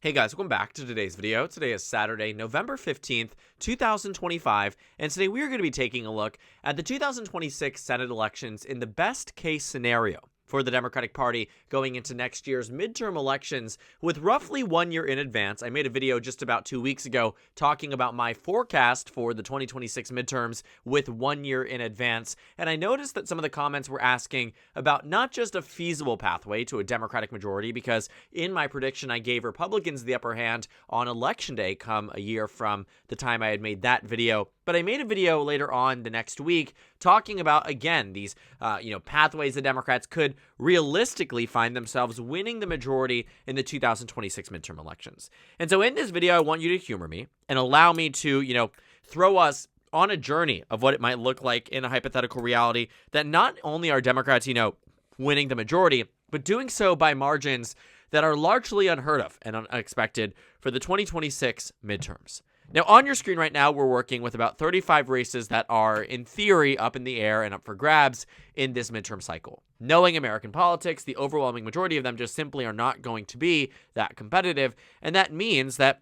Hey guys, welcome back to today's video. Today is Saturday, November 15th, 2025, and today we are going to be taking a look at the 2026 Senate elections in the best case scenario for the Democratic Party going into next year's midterm elections with roughly 1 year in advance. I made a video just about 2 weeks ago talking about my forecast for the 2026 midterms with 1 year in advance, and I noticed that some of the comments were asking about not just a feasible pathway to a Democratic majority, because in my prediction I gave Republicans the upper hand on Election Day come a year from the time I had made that video. But I made a video later on the next week talking about, again, these pathways the Democrats could realistically find themselves winning the majority in the 2026 midterm elections. And so in this video, I want you to humor me and allow me to, throw us on a journey of what it might look like in a hypothetical reality that not only are Democrats, winning the majority, but doing so by margins that are largely unheard of and unexpected for the 2026 midterms. Now, on your screen right now, we're working with about 35 races that are, in theory, up in the air and up for grabs in this midterm cycle. Knowing American politics, the overwhelming majority of them just simply are not going to be that competitive, and that means that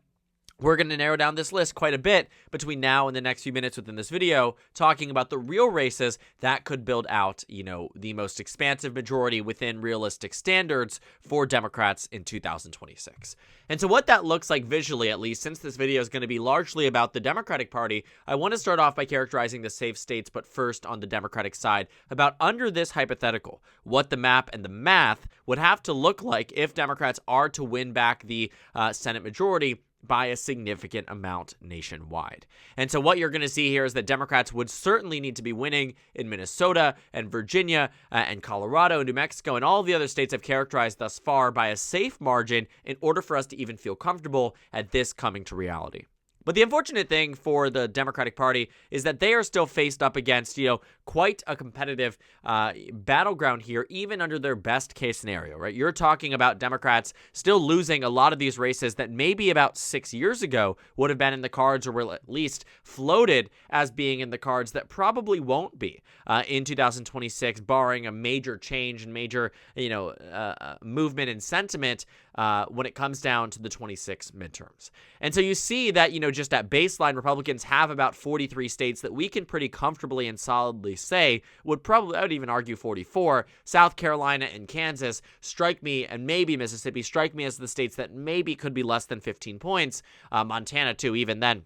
we're going to narrow down this list quite a bit between now and the next few minutes within this video, talking about the real races that could build out, the most expansive majority within realistic standards for Democrats in 2026. And so what that looks like visually, at least, since this video is going to be largely about the Democratic Party, I want to start off by characterizing the safe states, but first on the Democratic side, about under this hypothetical, what the map and the math would have to look like if Democrats are to win back the Senate majority by a significant amount nationwide. And so what you're going to see here is that Democrats would certainly need to be winning in Minnesota and Virginia and Colorado and New Mexico and all the other states I've characterized thus far by a safe margin in order for us to even feel comfortable at this coming to reality. But the unfortunate thing for the Democratic Party is that they are still faced up against, quite a competitive battleground here, even under their best case scenario, right? You're talking about Democrats still losing a lot of these races that maybe about 6 years ago would have been in the cards, or were at least floated as being in the cards, that probably won't be in 2026, barring a major change and major, movement in sentiment when it comes down to the 26 midterms. And so you see that, just at baseline, Republicans have about 43 states that we can pretty comfortably and solidly say would probably, I would even argue 44. South Carolina and Kansas strike me, and maybe Mississippi strike me as the states that maybe could be less than 15 points. Montana too, even then.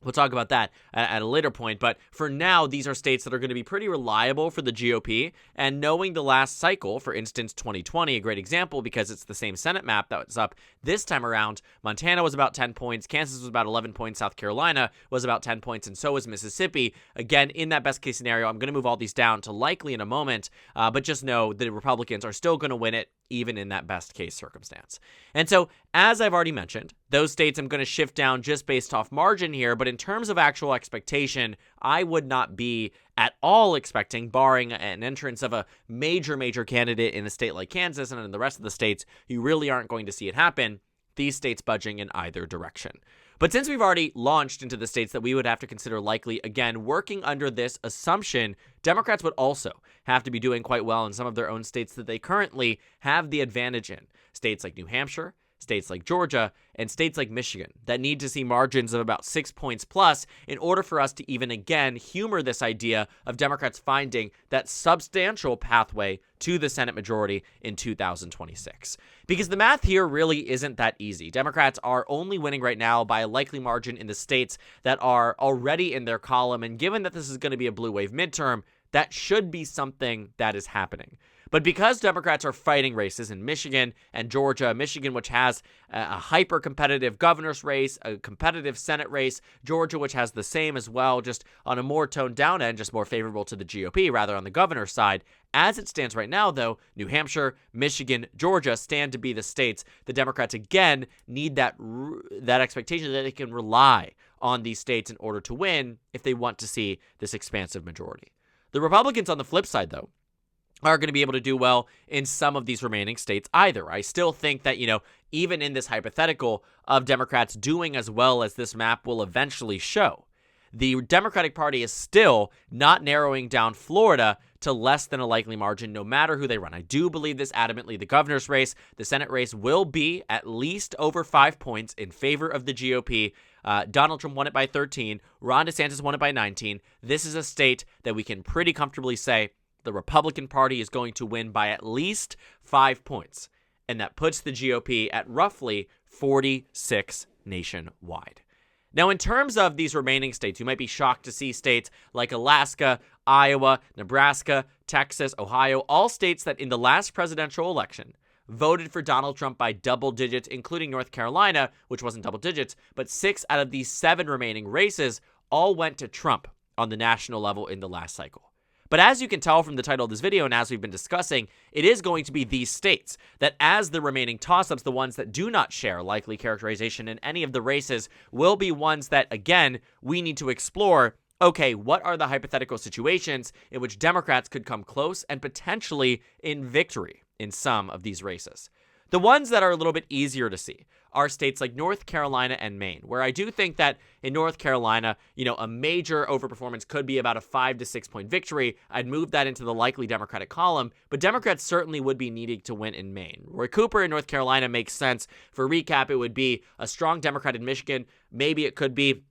We'll talk about that at a later point, but for now, these are states that are going to be pretty reliable for the GOP, and knowing the last cycle, for instance, 2020, a great example because it's the same Senate map that was up this time around. Montana was about 10 points, Kansas was about 11 points, South Carolina was about 10 points, and so was Mississippi. Again, in that best case scenario, I'm going to move all these down to likely in a moment, but just know the Republicans are still going to win it, even in that best case circumstance. And so, as I've already mentioned, those states I'm going to shift down just based off margin here, but in terms of actual expectation, I would not be at all expecting, barring an entrance of a major candidate in a state like Kansas and in the rest of the states, you really aren't going to see it happen, these states budging in either direction. But since we've already launched into the states that we would have to consider likely, again, working under this assumption, Democrats would also have to be doing quite well in some of their own states that they currently have the advantage in. States like New Hampshire, states like Georgia, and states like Michigan that need to see margins of about 6 points plus in order for us to even again humor this idea of Democrats finding that substantial pathway to the Senate majority in 2026. Because the math here really isn't that easy. Democrats are only winning right now by a likely margin in the states that are already in their column, and given that this is going to be a blue wave midterm, that should be something that is happening. But because Democrats are fighting races in Michigan and Georgia, Michigan, which has a hyper-competitive governor's race, a competitive Senate race, Georgia, which has the same as well, just on a more toned-down end, just more favorable to the GOP, rather on the governor's side. As it stands right now, though, New Hampshire, Michigan, Georgia stand to be the states the Democrats, again, need that expectation that they can rely on these states in order to win if they want to see this expansive majority. The Republicans, on the flip side, though, are going to be able to do well in some of these remaining states either. I still think that, even in this hypothetical of Democrats doing as well as this map will eventually show, the Democratic Party is still not narrowing down Florida to less than a likely margin no matter who they run. I do believe this adamantly. The governor's race, the Senate race will be at least over 5 points in favor of the GOP. Donald Trump won it by 13. Ron DeSantis won it by 19. This is a state that we can pretty comfortably say the Republican Party is going to win by at least 5 points. And that puts the GOP at roughly 46 nationwide. Now, in terms of these remaining states, you might be shocked to see states like Alaska, Iowa, Nebraska, Texas, Ohio, all states that in the last presidential election voted for Donald Trump by double digits, including North Carolina, which wasn't double digits, but 6 out of these 7 remaining races all went to Trump on the national level in the last cycle. But as you can tell from the title of this video and as we've been discussing, it is going to be these states that as the remaining toss-ups, the ones that do not share likely characterization in any of the races, will be ones that, again, we need to explore. Okay, what are the hypothetical situations in which Democrats could come close and potentially in victory in some of these races? The ones that are a little bit easier to see are states like North Carolina and Maine, where I do think that in North Carolina, a major overperformance could be about a 5 to 6 point victory. I'd move that into the likely Democratic column, but Democrats certainly would be needing to win in Maine. Roy Cooper in North Carolina makes sense. For recap, it would be a strong Democrat in Michigan. Maybe it could be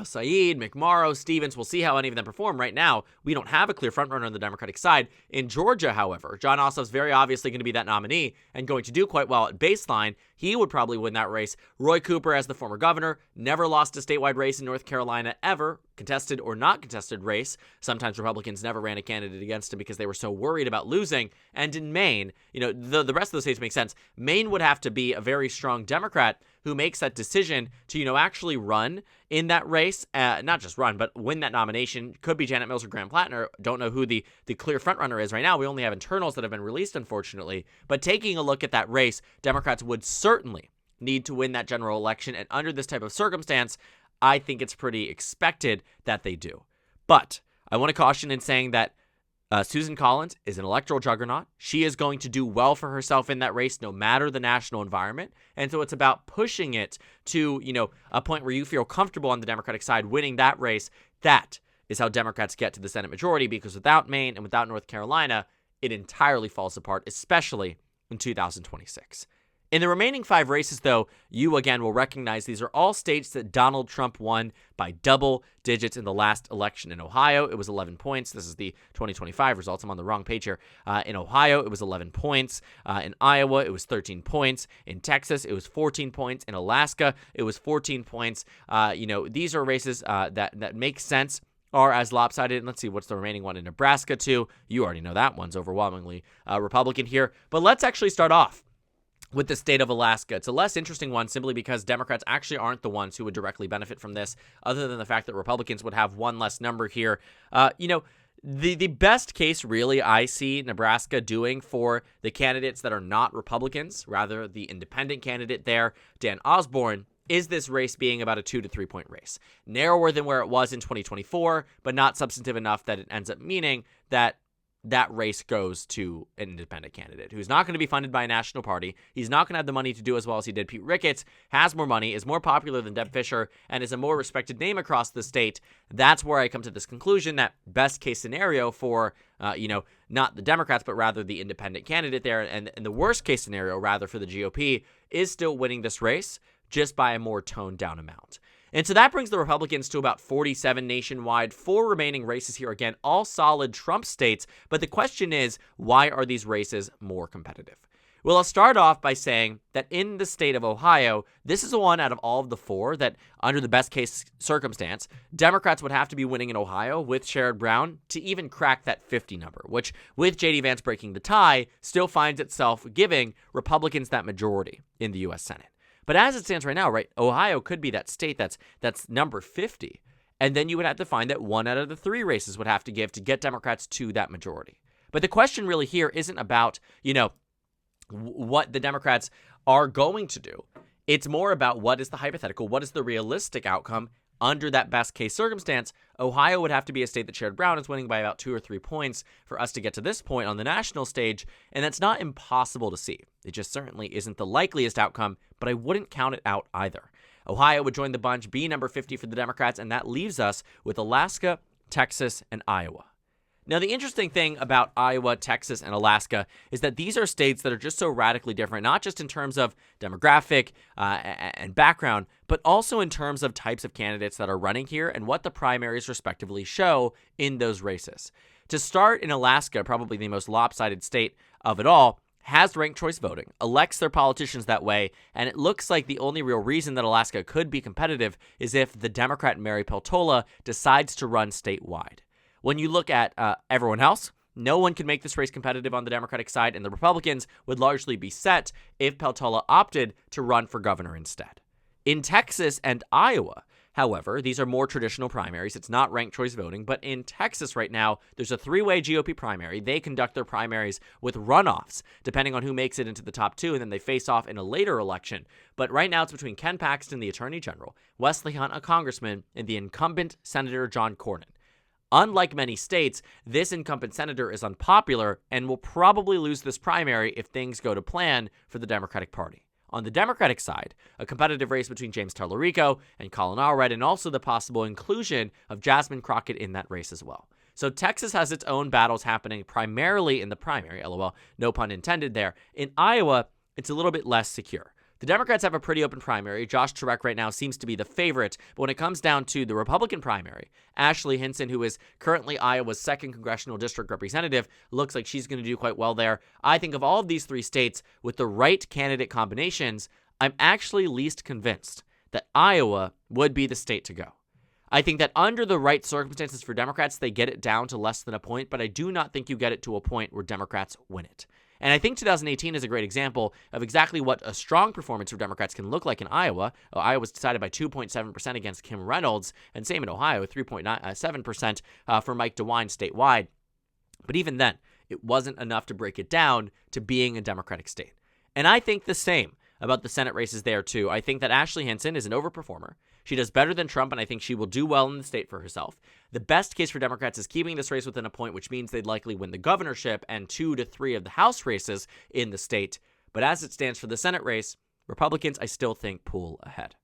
Said, McMorrow, Stevens. We'll see how any of them perform. Right now, we don't have a clear frontrunner on the Democratic side. In Georgia, however, John Ossoff's very obviously going to be that nominee and going to do quite well at baseline. He would probably win that race. Roy Cooper, as the former governor, never lost a statewide race in North Carolina ever, contested or not contested race. Sometimes Republicans never ran a candidate against him because they were so worried about losing. And in Maine, the rest of the states make sense. Maine would have to be a very strong Democrat who makes that decision to, actually run in that race, not just run, but win that nomination. Could be Janet Mills or Graham Plattner. Don't know who the clear frontrunner is right now. We only have internals that have been released, unfortunately. But taking a look at that race, Democrats would certainly need to win that general election. And under this type of circumstance, I think it's pretty expected that they do. But I want to caution in saying that Susan Collins is an electoral juggernaut. She is going to do well for herself in that race, no matter the national environment. And so it's about pushing it to, a point where you feel comfortable on the Democratic side winning that race. That is how Democrats get to the Senate majority, because without Maine and without North Carolina, it entirely falls apart, especially in 2026. In the remaining 5 races, though, you again will recognize these are all states that Donald Trump won by double digits in the last election. In Ohio, it was 11 points. This is the 2025 results. I'm on the wrong page here. In Ohio, it was 11 points. In Iowa, it was 13 points. In Texas, it was 14 points. In Alaska, it was 14 points. These are races that make sense, are as lopsided. And let's see, what's the remaining one in Nebraska, too? You already know that one's overwhelmingly Republican here. But let's actually start off with the state of Alaska. It's a less interesting one simply because Democrats actually aren't the ones who would directly benefit from this, other than the fact that Republicans would have one less number here. The best case really I see Nebraska doing for the candidates that are not Republicans, rather the independent candidate there, Dan Osborne, is this race being about a 2 to 3 point race. Narrower than where it was in 2024, but not substantive enough that it ends up meaning that race goes to an independent candidate who's not going to be funded by a national party. He's not going to have the money to do as well as he did. Pete Ricketts has more money, is more popular than Deb Fischer, and is a more respected name across the state. That's where I come to this conclusion that best case scenario for, not the Democrats, but rather the independent candidate there, and the worst case scenario, rather, for the GOP is still winning this race just by a more toned down amount. And so that brings the Republicans to about 47 nationwide. 4 remaining races here, again, all solid Trump states. But the question is, why are these races more competitive? Well, I'll start off by saying that in the state of Ohio, this is the one out of all of the 4 that, under the best case circumstance, Democrats would have to be winning in Ohio with Sherrod Brown to even crack that 50 number, which, with J.D. Vance breaking the tie, still finds itself giving Republicans that majority in the U.S. Senate. But as it stands right now, right, Ohio could be that state that's number 50. And then you would have to find that 1 out of the 3 races would have to give to get Democrats to that majority. But the question really here isn't about, what the Democrats are going to do. It's more about what is the hypothetical, what is the realistic outcome under that best case circumstance. Ohio would have to be a state that Sherrod Brown is winning by about 2 or 3 points for us to get to this point on the national stage, and that's not impossible to see. It just certainly isn't the likeliest outcome, but I wouldn't count it out either. Ohio would join the bunch, be number 50 for the Democrats, and that leaves us with Alaska, Texas, and Iowa. Now, the interesting thing about Iowa, Texas, and Alaska is that these are states that are just so radically different, not just in terms of demographic and background, but also in terms of types of candidates that are running here and what the primaries respectively show in those races. To start, in Alaska, probably the most lopsided state of it all, has ranked choice voting, elects their politicians that way, and it looks like the only real reason that Alaska could be competitive is if the Democrat Mary Peltola decides to run statewide. When you look at everyone else, no one can make this race competitive on the Democratic side, and the Republicans would largely be set if Peltola opted to run for governor instead. In Texas and Iowa, however, these are more traditional primaries. It's not ranked choice voting, but in Texas right now, there's a three-way GOP primary. They conduct their primaries with runoffs, depending on who makes it into the top two, and then they face off in a later election. But right now, it's between Ken Paxton, the Attorney General, Wesley Hunt, a congressman, and the incumbent Senator John Cornyn. Unlike many states, this incumbent senator is unpopular and will probably lose this primary if things go to plan for the Democratic Party. On the Democratic side, a competitive race between James Tallarico and Colin Allred, and also the possible inclusion of Jasmine Crockett in that race as well. So Texas has its own battles happening primarily in the primary, LOL, no pun intended there. In Iowa, it's a little bit less secure. The Democrats have a pretty open primary. Josh Turek right now seems to be the favorite, but when it comes down to the Republican primary, Ashley Hinson, who is currently Iowa's 2nd congressional district representative, looks like she's going to do quite well there. I think of all of these three states, with the right candidate combinations, I'm actually least convinced that Iowa would be the state to go. I think that under the right circumstances for Democrats, they get it down to less than a point, but I do not think you get it to a point where Democrats win it. And I think 2018 is a great example of exactly what a strong performance for Democrats can look like in Iowa. Iowa was decided by 2.7% against Kim Reynolds, and same in Ohio, 3.7% for Mike DeWine statewide. But even then, it wasn't enough to break it down to being a Democratic state. And I think the same about the Senate races there, too. I think that Ashley Hinson is an overperformer. She does better than Trump, and I think she will do well in the state for herself. The best case for Democrats is keeping this race within a point, which means they'd likely win the governorship and 2 to 3 of the House races in the state. But as it stands for the Senate race, Republicans, I still think, pull ahead.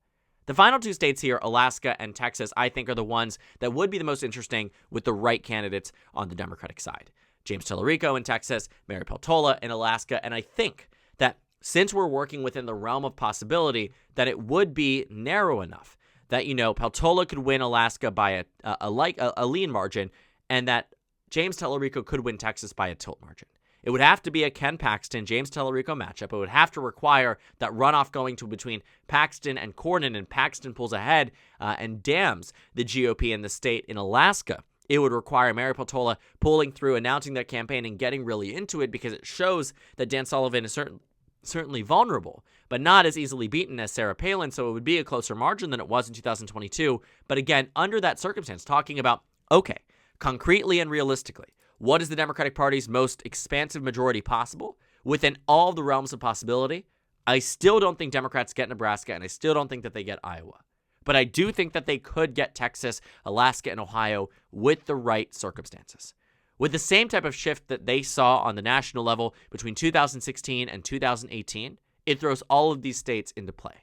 The final two states here, Alaska and Texas, I think are the ones that would be the most interesting with the right candidates on the Democratic side. James Tallarico in Texas, Mary Peltola in Alaska, and I think that since we're working within the realm of possibility, that it would be narrow enough that, Peltola could win Alaska by a lean margin, and that James Tallarico could win Texas by a tilt margin. It would have to be a Ken Paxton, James Tallarico matchup. It would have to require that runoff going to between Paxton and Cornyn, and Paxton pulls ahead and damns the GOP in the state in Alaska. It would require Mary Peltola pulling through, announcing their campaign, and getting really into it, because it shows that Dan Sullivan is certainly vulnerable, but not as easily beaten as Sarah Palin, so it would be a closer margin than it was in 2022. But again, under that circumstance, talking about, okay, concretely and realistically, what is the Democratic Party's most expansive majority possible within all the realms of possibility? I still don't think Democrats get Nebraska, and I still don't think that they get Iowa. But I do think that they could get Texas, Alaska, and Ohio with the right circumstances. With the same type of shift that they saw on the national level between 2016 and 2018, it throws all of these states into play.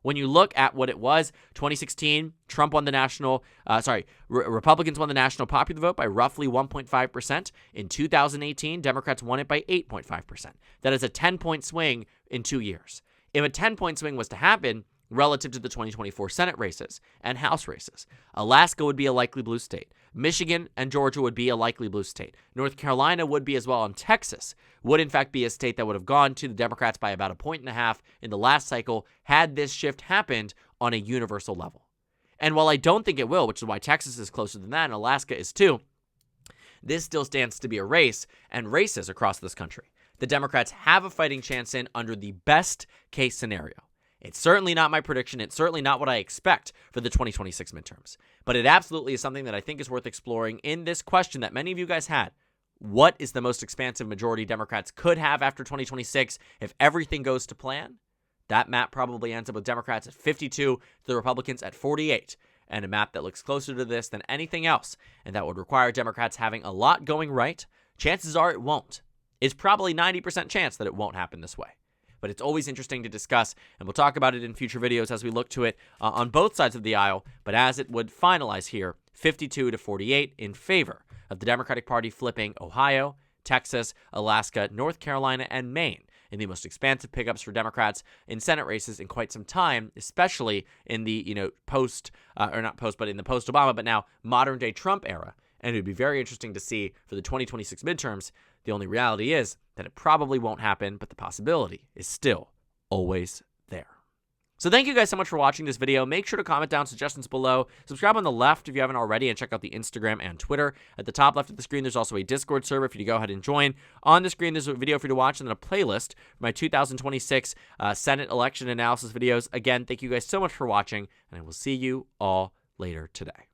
When you look at what it was, 2016, Trump won the Republicans won the national popular vote by roughly 1.5%. In 2018, Democrats won it by 8.5%. That is a 10-point swing in 2 years. If a 10-point swing was to happen relative to the 2024 Senate races and House races, Alaska would be a likely blue state. Michigan and Georgia would be a likely blue state. North Carolina would be as well, and Texas would in fact be a state that would have gone to the Democrats by about 1.5 points in the last cycle had this shift happened on a universal level. And while I don't think it will, which is why Texas is closer than that and Alaska is too, this still stands to be a race and races across this country the Democrats have a fighting chance in under the best case scenario. It's certainly not my prediction. It's certainly not what I expect for the 2026 midterms. But it absolutely is something that I think is worth exploring in this question that many of you guys had. What is the most expansive majority Democrats could have after 2026 if everything goes to plan? That map probably ends up with Democrats at 52, the Republicans at 48, and a map that looks closer to this than anything else, and that would require Democrats having a lot going right. Chances are it won't. It's probably 90% chance that it won't happen this way. But it's always interesting to discuss, and we'll talk about it in future videos as we look to it on both sides of the aisle. But as it would finalize here, 52 to 48 in favor of the Democratic Party flipping Ohio, Texas, Alaska, North Carolina, and Maine in the most expansive pickups for Democrats in Senate races in quite some time, especially in the, in the post-Obama, but now modern-day Trump era. And it would be very interesting to see for the 2026 midterms. The only reality is that it probably won't happen, but the possibility is still always there. So thank you guys so much for watching this video. Make sure to comment down suggestions below. Subscribe on the left if you haven't already, and check out the Instagram and Twitter. At the top left of the screen, there's also a Discord server for you to go ahead and join. On the screen, there's a video for you to watch and then a playlist for my 2026 Senate election analysis videos. Again, thank you guys so much for watching, and I will see you all later today.